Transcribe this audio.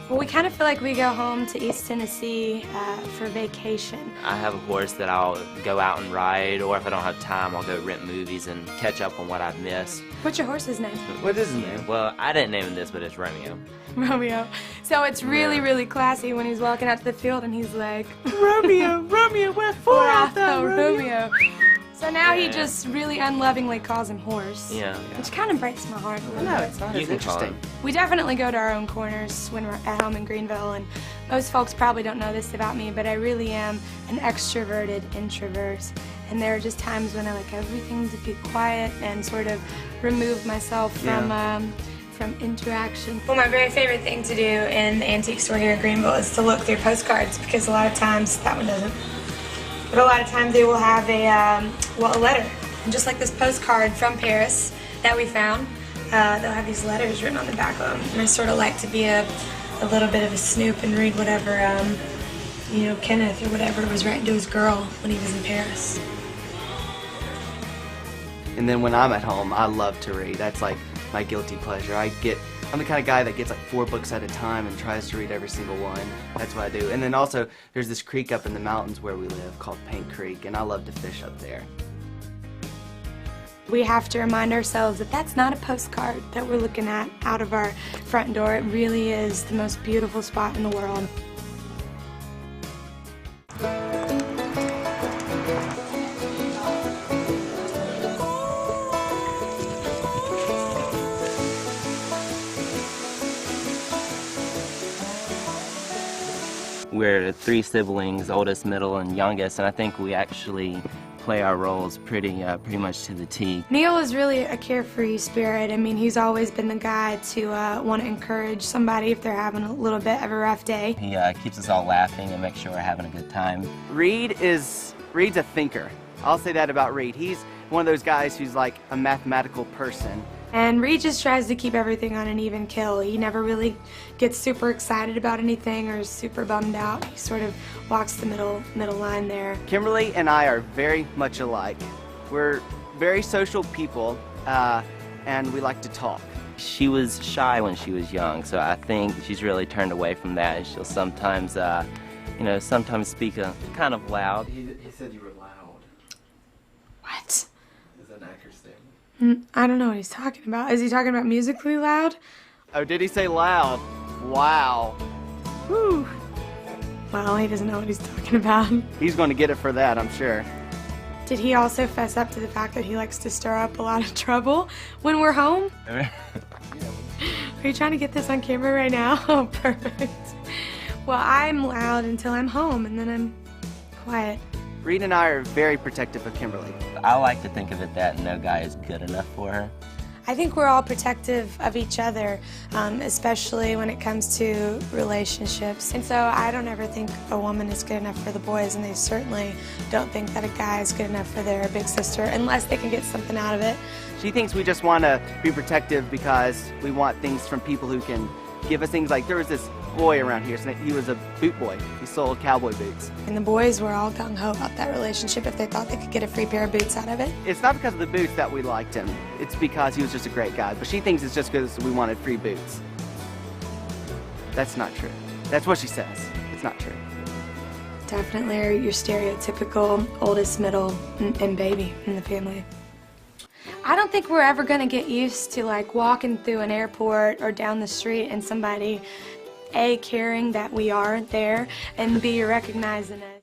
Well, we kind of feel like we go home to East Tennessee for vacation. I have a horse that I'll go out and ride, or if I don't have time, I'll go rent movies and catch up on what I've missed. What's your horse's name? What is his name? Well, I didn't name him this, but it's Romeo. Romeo. So it's really, really classy when he's walking out to the field and he's like, Romeo, Romeo, wherefore art thou, Romeo? So now he just really unlovingly calls him horse. Yeah. Which kind of breaks my heart a little No, bit. it's not You as can call interesting. him. We definitely go to our own corners when we're at home in Greeneville, and most folks probably don't know this about me, but I really am an extroverted introvert. And there are just times when I like everything to be quiet and sort of remove myself from interaction. Well, my very favorite thing to do in the antique store here in Greeneville is to look through postcards, because a lot of times, that one doesn't, but a lot of times they will have a letter. And just like this postcard from Paris that we found, they'll have these letters written on the back of them. And I sort of like to be a little bit of a snoop and read whatever, Kenneth or whatever was writing to his girl when he was in Paris. And then when I'm at home, I love to read. That's like my guilty pleasure. I'm the kind of guy that gets like 4 books at a time and tries to read every single one. That's what I do. And then also, there's this creek up in the mountains where we live called Paint Creek, and I love to fish up there. We have to remind ourselves that that's not a postcard that we're looking at out of our front door. It really is the most beautiful spot in the world. We're 3 siblings, oldest, middle, and youngest, and I think we actually play our roles pretty much to the T. Neil is really a carefree spirit. I mean, he's always been the guy to want to encourage somebody if they're having a little bit of a rough day. He keeps us all laughing and makes sure we're having a good time. Reed's a thinker. I'll say that about Reed. He's one of those guys who's like a mathematical person. And Reed just tries to keep everything on an even keel. He never really gets super excited about anything or is super bummed out. He sort of walks the middle line there. Kimberly and I are very much alike. We're very social people, and we like to talk. She was shy when she was young, so I think she's really turned away from that, and she'll sometimes, sometimes speak kind of loud. He said you were loud. What? Is that an accurate statement? I don't know what he's talking about. Is he talking about musically loud? Oh, did he say loud? Wow. Whew. Well, he doesn't know what he's talking about. He's going to get it for that, I'm sure. Did he also fess up to the fact that he likes to stir up a lot of trouble when we're home? Are you trying to get this on camera right now? Oh, perfect. Well, I'm loud until I'm home, and then I'm quiet. Reed and I are very protective of Kimberly. I like to think of it that no guy is good enough for her. I think we're all protective of each other, especially when it comes to relationships. And so I don't ever think a woman is good enough for the boys, and they certainly don't think that a guy is good enough for their big sister unless they can get something out of it. She thinks we just want to be protective because we want things from people who can give us things. Like there was this boy around here, he was a boot boy. He sold cowboy boots. And the boys were all gung-ho about that relationship if they thought they could get a free pair of boots out of it. It's not because of the boots that we liked him. It's because he was just a great guy. But she thinks it's just because we wanted free boots. That's not true. That's what she says. It's not true. Definitely are your stereotypical oldest, middle, and baby in the family. I don't think we're ever going to get used to like walking through an airport or down the street and somebody A, caring that we are there, and B, recognizing it.